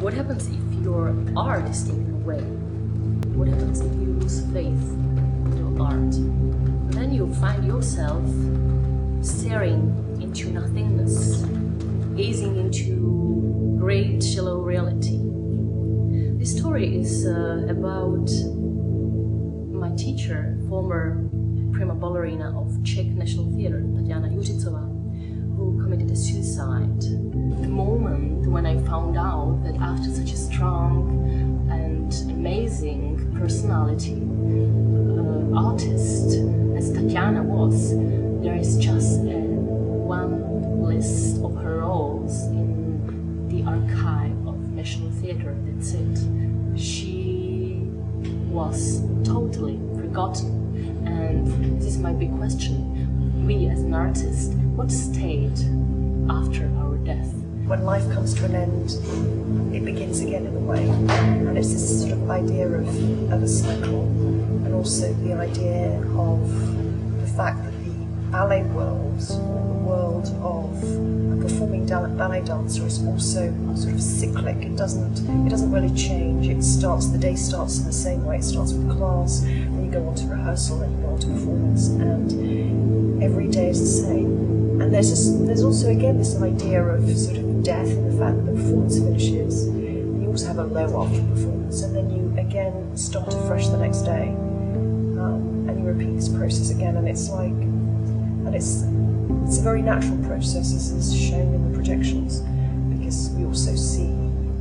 What happens if your art is taken away? What happens if you lose faith in your art? Then you find yourself staring into nothingness, gazing into great shallow reality. This story is about my teacher, former prima ballerina of Czech National Theatre, Čechová, who committed a suicide. The moment when I found out that after such a strong and amazing personality, artist as Tatiana was, there is just one list of her roles in the archive of National Theatre, that's it. She was totally forgotten. And this is my big question. We as an artist, what state after our death? When life comes to an end, it begins again in a way. And it's this sort of idea of a cycle, and also the idea of the fact that the ballet world, or the world of a performing ballet dancer, is also sort of cyclic. It doesn't really change. The day starts in the same way. It starts with class, then you go on to rehearsal, then you go on to performance, and every day is the same. And there's also again this idea of sort of death in the fact that the performance finishes. You also have a low after performance, and then you again start afresh the next day, and you repeat this process again. And it's like, and it's a very natural process, as is shown in the projections, because we also see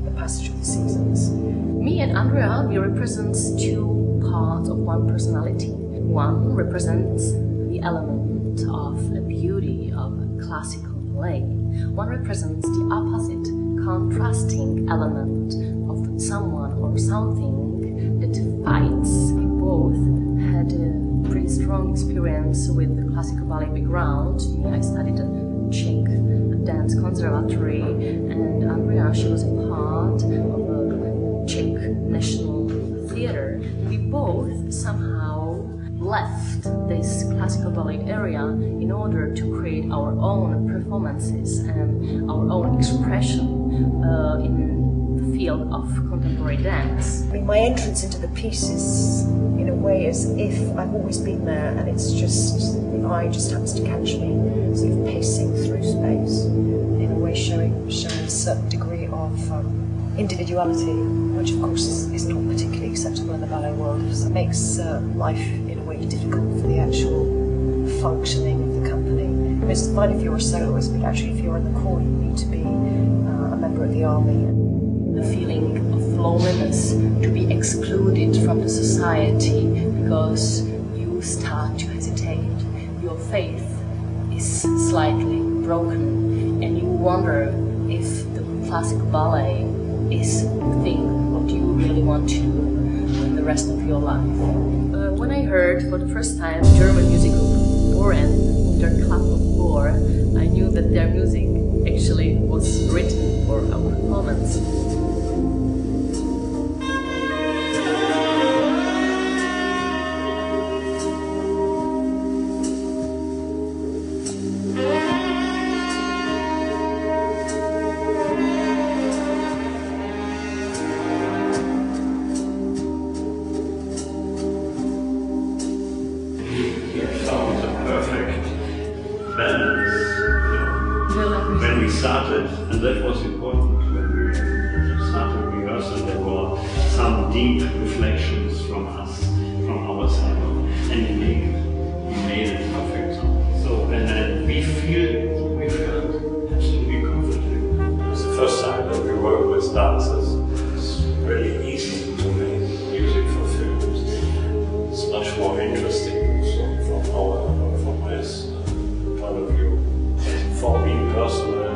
the passage of the seasons. Me and Andrea, we represent two parts of one personality. One represents the element of a beauty of a classical ballet. One represents the opposite, contrasting element of someone or something that fights. We both had a pretty strong experience with the classical ballet background. Me, I studied at Czech Dance Conservatory, and Andrea, she was a part of a Czech National Theatre. We both somehow left this classical ballet area in order to create our own performances and our own expression in the field of contemporary dance. I mean, my entrance into the piece is, in a way, as if I've always been there, and it's just, the eye just happens to catch me, sort of pacing through space, in a way showing a certain degree of individuality, which of course is not particularly acceptable in the ballet world. It makes life in a way difficult for the actual functioning of the company. It's fine if you're a soloist, but actually if you're in the corps, you need to be a member of the army. The feeling of loneliness, to be excluded from the society because you start to hesitate. Your faith is slightly broken, and you wonder if the classical ballet is the thing what you really want to do in the rest of your life. When I heard for the first time German music group Bohren with their Club of Four, I knew that their music actually was written for our performance. When we started, and that was important, when we started rehearsal, there were some deep reflections from us, from our side, and we made it perfect. So, and then we felt absolutely comfortable. It's the first time that we work with dancers. It's really easy to make music for films. It's much more interesting from my point of view. For me personally,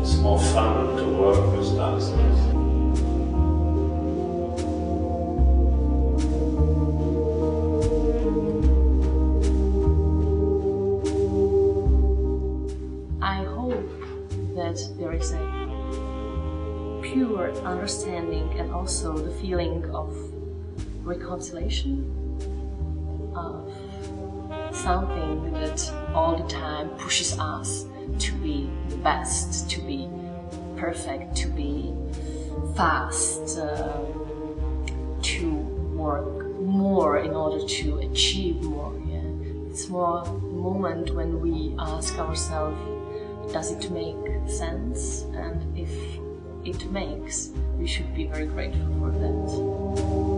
it's more fun to work with dancers. I hope that there is a pure understanding and also the feeling of reconciliation, of something that all the time pushes us to be the best, to be perfect, to be fast, to work more in order to achieve more. Yeah? It's more a moment when we ask ourselves, does it make sense? And if it makes, we should be very grateful for that.